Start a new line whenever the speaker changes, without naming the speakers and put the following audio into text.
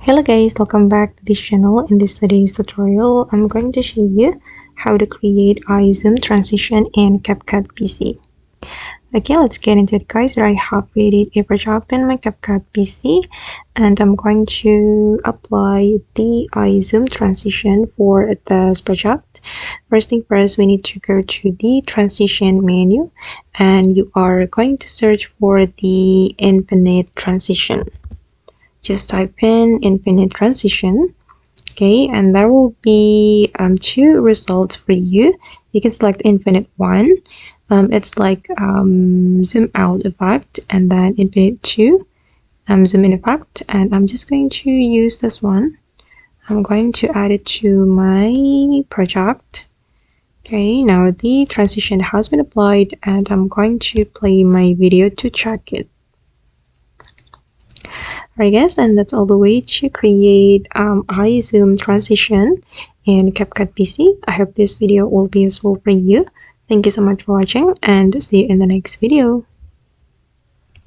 Hello guys, welcome back to this channel. In this today's tutorial, I'm going to show you how to create eye zoom transition in CapCut PC. Okay, let's get into it guys. I have created a project in my CapCut PC and I'm going to apply the eye zoom transition for this project. First thing first, we need to go to the transition menu and you are going to search for the infinite transition. Just type in infinite transition. Okay, and there will be two results for you. You can select infinite one. It's like zoom out effect, and then infinite two, zoom in effect. And I'm just going to use this one. I'm going to add it to my project. Okay, now the transition has been applied, and I'm going to play my video to check it. Alright guys, and that's all the way to create eye zoom transition in CapCut PC. I hope this video will be useful for you. Thank you so much for watching and see you in the next video.